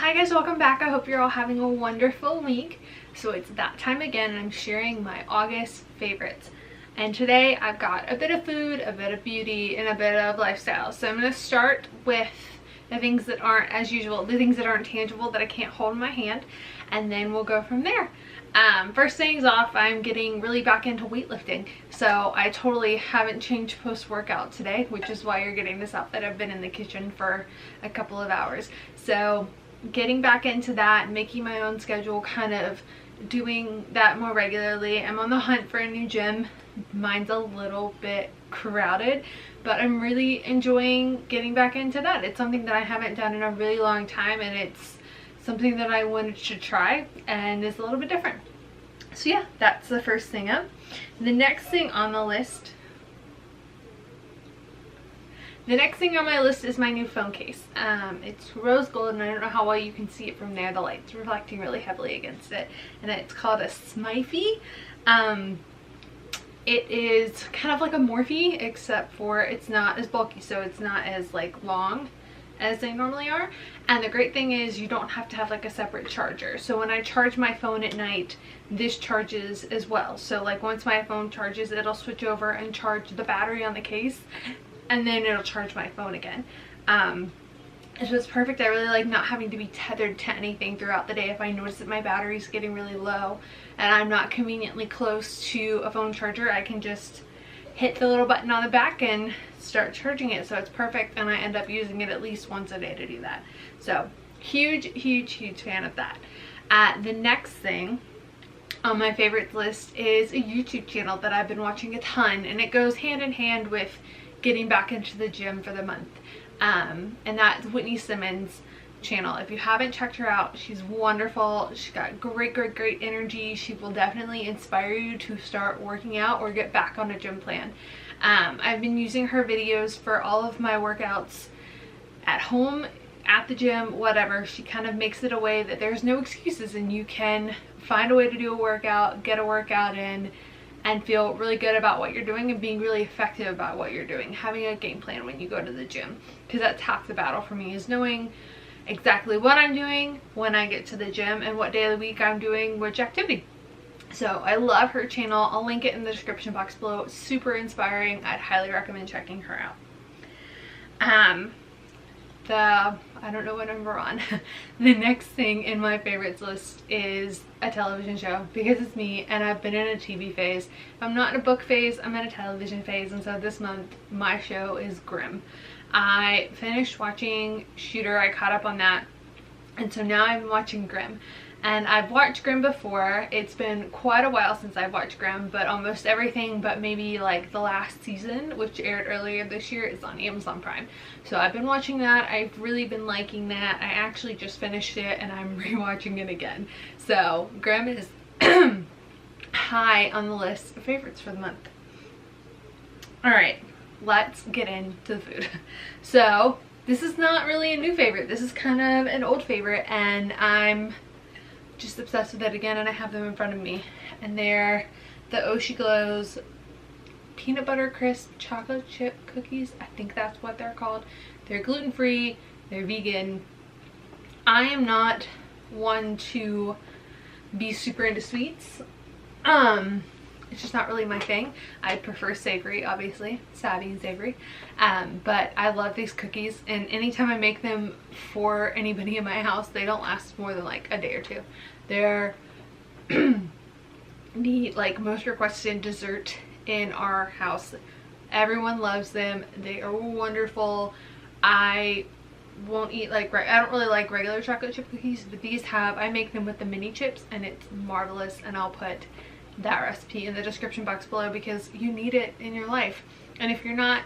Hi guys, welcome back. I hope you're all having a wonderful week. So it's that time again and I'm sharing my August favorites. And today I've got a bit of food, a bit of beauty, and a bit of lifestyle. So I'm going to start with the things that aren't as usual, the things that aren't tangible that I can't hold in my hand, and then we'll go from there. First things off, I'm getting really back into weightlifting. So I totally haven't changed post-workout today, which is why you're getting this outfit. I've been in the kitchen for a couple of hours. So getting back into that, making my own schedule, kind of doing that more regularly. I'm on the hunt for a new gym. Mine's a little bit crowded, but I'm really enjoying getting back into that. It's something that I haven't done in a really long time, and it's something that I wanted to try and is a little bit different. So yeah, that's the first thing up. The next thing on my list is my new phone case. It's rose gold, and I don't know how well you can see it from there. The light's reflecting really heavily against it, and it's called a Savee. It is kind of like a Morphe, except for it's not as bulky, so it's not as like long as they normally are. And the great thing is you don't have to have like a separate charger. So when I charge my phone at night, this charges as well. So like once my phone charges, it'll switch over and charge the battery on the case, and then it'll charge my phone again. So it's perfect. I really like not having to be tethered to anything throughout the day. If I notice that my battery's getting really low and I'm not conveniently close to a phone charger, I can just hit the little button on the back and start charging it. So it's perfect, and I end up using it at least once a day to do that. So huge fan of that. The next thing on my favorites list is a YouTube channel that I've been watching a ton, and it goes hand in hand with getting back into the gym for the month. And that's Whitney Simmons' channel. If you haven't checked her out, she's wonderful. She's got great energy. She will definitely inspire you to start working out or get back on a gym plan. I've been using her videos for all of my workouts at home, at the gym, whatever. She kind of makes it a way that there's no excuses, and you can find a way to do a workout, get a workout in, and feel really good about what you're doing and being really effective about what you're doing. Having a game plan when you go to the gym, because that's half the battle for me, is knowing exactly what I'm doing when I get to the gym and what day of the week I'm doing which activity. So I love her channel. I'll link it in the description box below. It's super inspiring. I'd highly recommend checking her out. I don't know what number we're on. The next thing in my favorites list is a television show, because it's me and I've been in a TV phase. If I'm not in a book phase, I'm in a television phase, and so this month my show is Grimm. I finished watching Shooter. I caught up on that, and so now I'm watching Grimm. And I've watched Grimm before. It's been quite a while since I've watched Grimm, but almost everything but maybe like the last season, which aired earlier this year, is on Amazon Prime. So I've been watching that. I've really been liking that. I actually just finished it and I'm rewatching it again. So Grimm is high on the list of favorites for the month. Alright, let's get into the food. So this is not really a new favorite. This is kind of an old favorite, and I'm just obsessed with it again, and I have them in front of me, and they're the Oshiglo's peanut butter crisp chocolate chip cookies. I think that's what they're called. They're gluten-free, they're vegan. I am not one to be super into sweets. It's just not really my thing. I prefer savory, obviously, Savee and Savory. But I love these cookies, and anytime I make them for anybody in my house, they don't last more than like a day or two. They're the like most requested dessert in our house. Everyone loves them. They are wonderful. I won't eat like, I don't really like regular chocolate chip cookies, but these have, I make them with the mini chips, and it's marvelous, and I'll put that recipe in the description box below because you need it in your life. And if you're not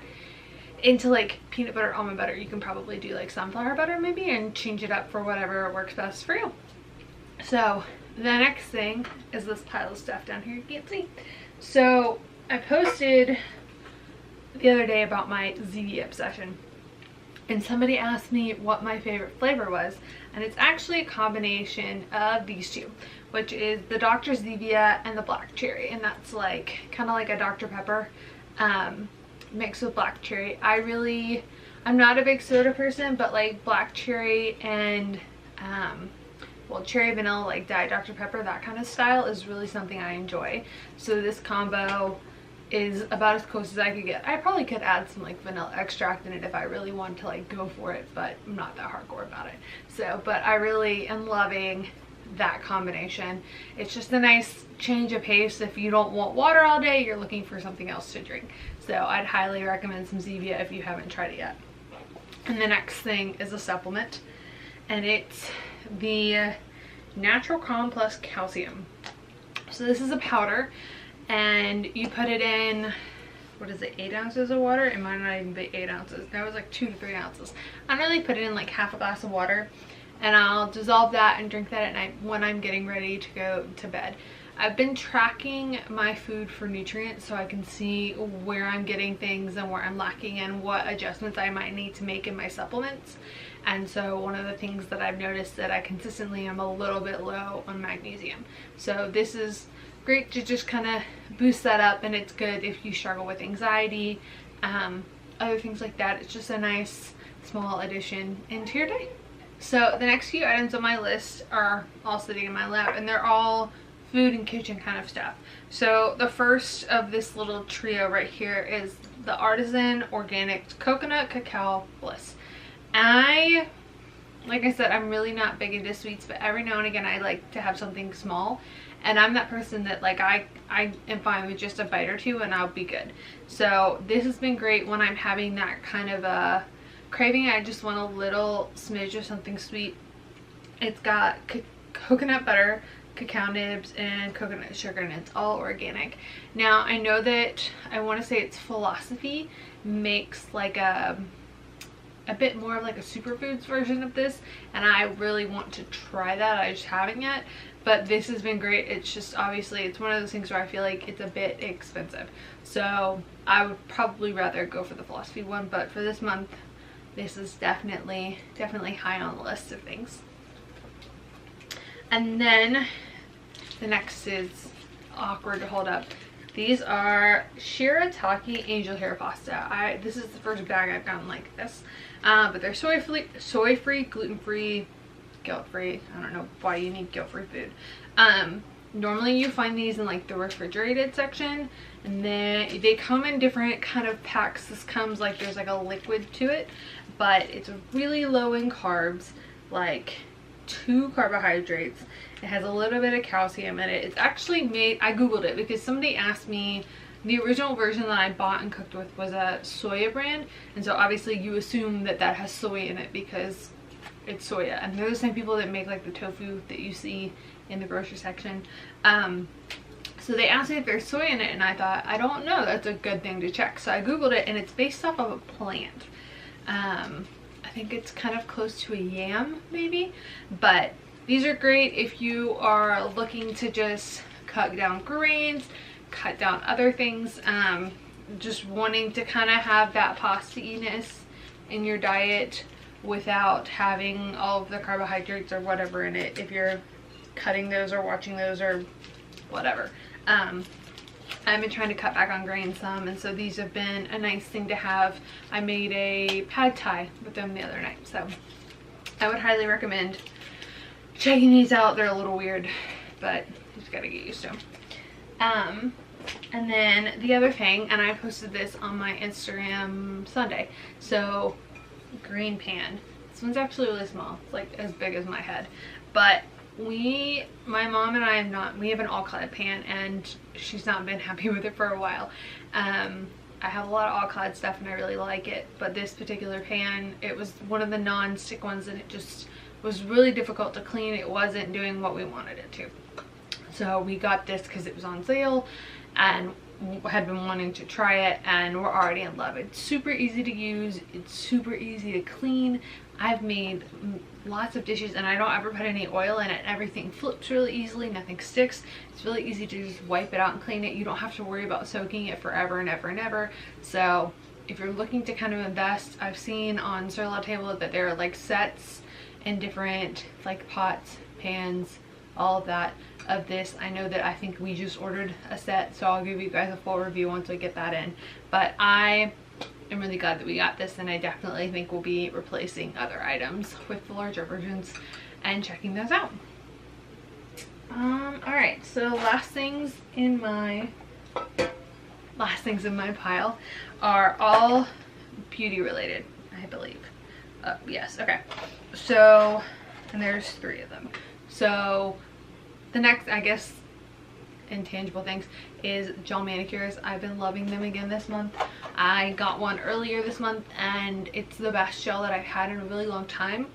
into like peanut butter, almond butter, you can probably do like sunflower butter maybe and change it up for whatever works best for you. So the next thing is this pile of stuff down here you can't see. So I posted the other day about my Savee obsession, and somebody asked me what my favorite flavor was, and it's actually a combination of these two, which is the Dr. Zevia and the black cherry, and that's like kind of like a Dr. Pepper mixed with black cherry. I'm not a big soda person, but like black cherry and Well, cherry vanilla, like Diet Dr. Pepper, that kind of style is really something I enjoy. So this combo is about as close as I could get. I probably could add some like vanilla extract in it if I really wanted to like go for it, but I'm not that hardcore about it. So, but I really am loving that combination. It's just a nice change of pace if you don't want water all day, you're looking for something else to drink. So I'd highly recommend some Zevia if you haven't tried it yet. And the next thing is a supplement, and it's the Natural Calm Plus Calcium. So this is a powder, and you put it in, what is it, 8 ounces of water? It might not even be 8 ounces. That was like 2 to 3 ounces. I normally put it in like half a glass of water, and I'll dissolve that and drink that at night when I'm getting ready to go to bed. I've been tracking my food for nutrients so I can see where I'm getting things and where I'm lacking and what adjustments I might need to make in my supplements. And so one of the things that I've noticed that I consistently am a little bit low on magnesium. So this is great to just kind of boost that up, and it's good if you struggle with anxiety, other things like that. It's just a nice small addition into your day. So the next few items on my list are all sitting in my lap, and they're all food and kitchen kind of stuff. So the first of this little trio right here is the Artisan Organic Coconut Cacao Bliss. Like I said, I'm really not big into sweets, but every now and again I like to have something small, and I'm that person that like I am fine with just a bite or two and I'll be good. So this has been great when I'm having that kind of a craving. I just want a little smidge of something sweet. It's got coconut butter, cacao nibs, and coconut sugar, and it's all organic. Now I know that I want to say it's Philosophy makes like a bit more of like a superfoods version of this, and I really want to try that. I just haven't yet, but this has been great. It's just obviously it's one of those things where I feel like it's a bit expensive, so I would probably rather go for the Philosophy one, but for this month this is definitely high on the list of things. And then the next is awkward to hold up. These are shirataki angel hair pasta. This is the first bag I've gotten like this, but they're soy free, gluten free, guilt free. I don't know why you need guilt free food. Normally you find these in like the refrigerated section, and then they come in different kind of packs. This comes like there's like a liquid to it, but it's really low in carbs, like 2 carbohydrates. It has a little bit of calcium in it. It's actually made, I googled it because somebody asked me, the original version that I bought and cooked with was a soya brand, and so obviously you assume that that has soy in it because it's soya, and they're the same people that make like the tofu that you see in the grocery section. So they asked me if there's soy in it, and I thought, I don't know, that's a good thing to check. So I googled it, and it's based off of a plant. I think it's kind of close to a yam maybe, but these are great if you are looking to just cut down grains, cut down other things, just wanting to kind of have that pasta-iness in your diet without having all of the carbohydrates or whatever in it, if you're cutting those or watching those or whatever. I've been trying to cut back on grains some, and so these have been a nice thing to have. I made a pad thai with them the other night, so I would highly recommend checking these out. They're a little weird, but you just gotta get used to them. And then the other thing, and I posted this on my Instagram Sunday, so green pan. This one's actually really small. It's like as big as my head, but my mom and I we have an all-clad pan, and she's not been happy with it for a while. I have a lot of all-clad stuff and I really like it, but this particular pan, it was one of the non-stick ones, and it just was really difficult to clean. It wasn't doing what we wanted it to. So we got this because it was on sale and had been wanting to try it, and we're already in love. It's super easy to use, it's super easy to clean. I've made lots of dishes and I don't ever put any oil in it. Everything flips really easily, nothing sticks. It's really easy to just wipe it out and clean it. You don't have to worry about soaking it forever and ever and ever. So if you're looking to kind of invest, I've seen on Sur La Table that there are like sets and different like pots, pans, all of that of this. I know that I think we just ordered a set, so I'll give you guys a full review once we get that in. But I I'm really glad that we got this, and I definitely think we'll be replacing other items with the larger versions and checking those out. Alright, so last things in my pile are all beauty related, I believe. Yes, okay. So, and there's 3 of them. So the next, I guess, intangible things is gel manicures. I've been loving them again this month. I got one earlier this month and it's the best gel that I've had in a really long time,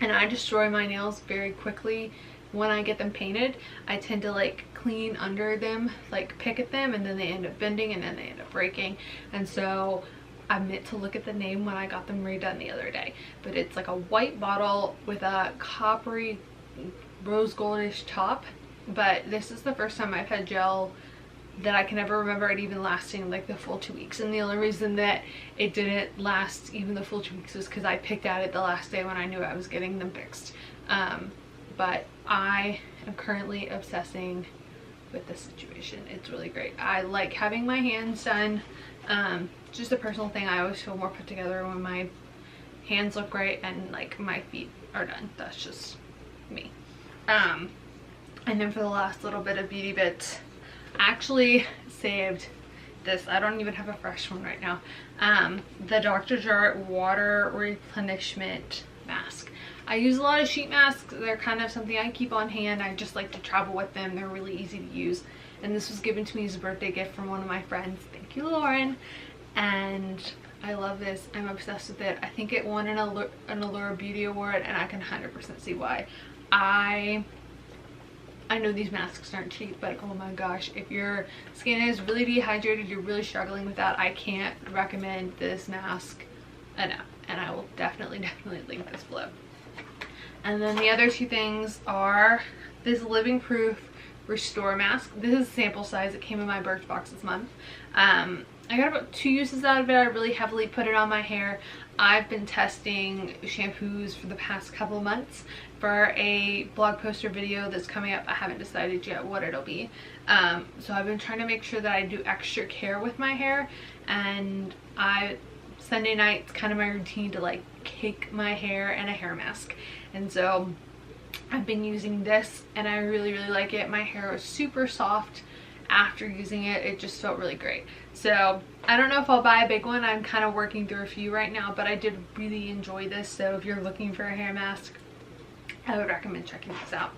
and I destroy my nails very quickly when I get them painted. I tend to like clean under them, like pick at them, and then they end up bending and then they end up breaking. And so I meant to look at the name when I got them redone the other day, but it's like a white bottle with a coppery rose goldish top. But this is the first time I've had gel that I can ever remember it even lasting like the full 2 weeks, and the only reason that it didn't last even the full 2 weeks was because I picked at it the last day when I knew I was getting them fixed. But I am currently obsessing with this situation. It's really great. I like having my hands done. Just a personal thing, I always feel more put together when my hands look great and like my feet are done. That's just me. And then for the last little bit of beauty bits, I actually saved this. I don't even have a fresh one right now. The Dr. Jart water replenishment mask. I use a lot of sheet masks. They're kind of something I keep on hand. I just like to travel with them. They're really easy to use. And this was given to me as a birthday gift from one of my friends. Thank you, Lauren. And I love this. I'm obsessed with it. I think it won an Allure Beauty Award, and I can 100% see why. I know these masks aren't cheap, but oh my gosh, if your skin is really dehydrated, you're really struggling with that, I can't recommend this mask enough. And I will definitely link this below. And then the other 2 things are this Living Proof Restore Mask. This is sample size. It came in my Birchbox this month. I got about 2 uses out of it. I really heavily put it on my hair. I've been testing shampoos for the past couple of months for a blog post or video that's coming up. I haven't decided yet what it'll be. So I've been trying to make sure that I do extra care with my hair, and Sunday night's kind of my routine to like cake my hair and a hair mask. And so I've been using this and I really like it. My hair was super soft after using it. It just felt really great. So I don't know if I'll buy a big one. I'm kind of working through a few right now, but I did really enjoy this. So if you're looking for a hair mask, I would recommend checking this out.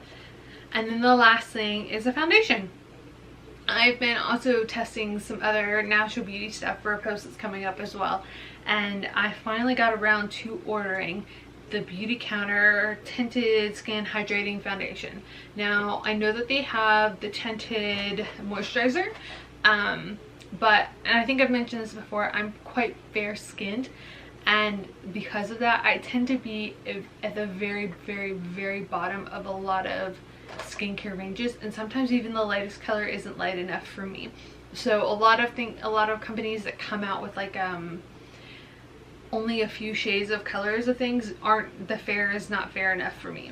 And then the last thing is a foundation. I've been also testing some other natural beauty stuff for a post that's coming up as well, and I finally got around to ordering the Beauty Counter Tinted Skin Hydrating Foundation. Now I know that they have the tinted moisturizer, but, and I think I've mentioned this before, I'm quite fair skinned, and because of that I tend to be at the very bottom of a lot of skincare ranges, and sometimes even the lightest color isn't light enough for me. So a lot of companies that come out with like only a few shades of colors of things aren't, the fair is not fair enough for me.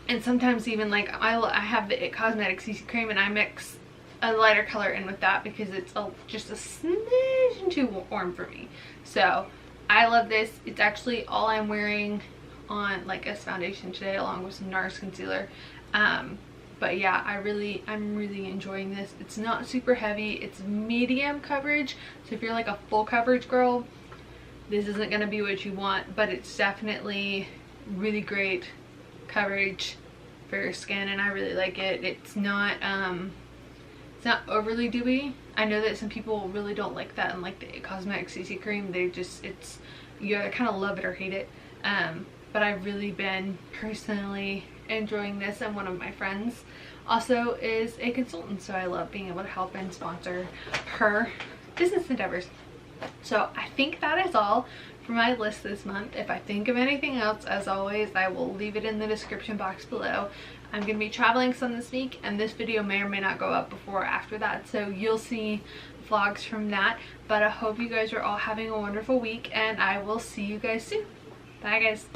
And sometimes even like I have the It Cosmetics CC cream and I mix a lighter color in with that because it's just a smidgen too warm for me. So I love this. It's actually all I'm wearing on like as foundation today, along with some NARS concealer. But yeah, I'm really enjoying this. It's not super heavy. It's medium coverage. So if you're like a full coverage girl, this isn't going to be what you want, but it's definitely really great coverage for your skin, and I really like it. It's not overly dewy. I know that some people really don't like that and like the It Cosmetics CC cream. You either kind of love it or hate it. But I've really been personally enjoying this, and one of my friends also is a consultant, so I love being able to help and sponsor her business endeavors. So I think that is all for my list this month. If I think of anything else, as always, I will leave it in the description box below. I'm going to be traveling some this week, and this video may or may not go up before or after that, so you'll see vlogs from that. But I hope you guys are all having a wonderful week, and I will see you guys soon. Bye guys.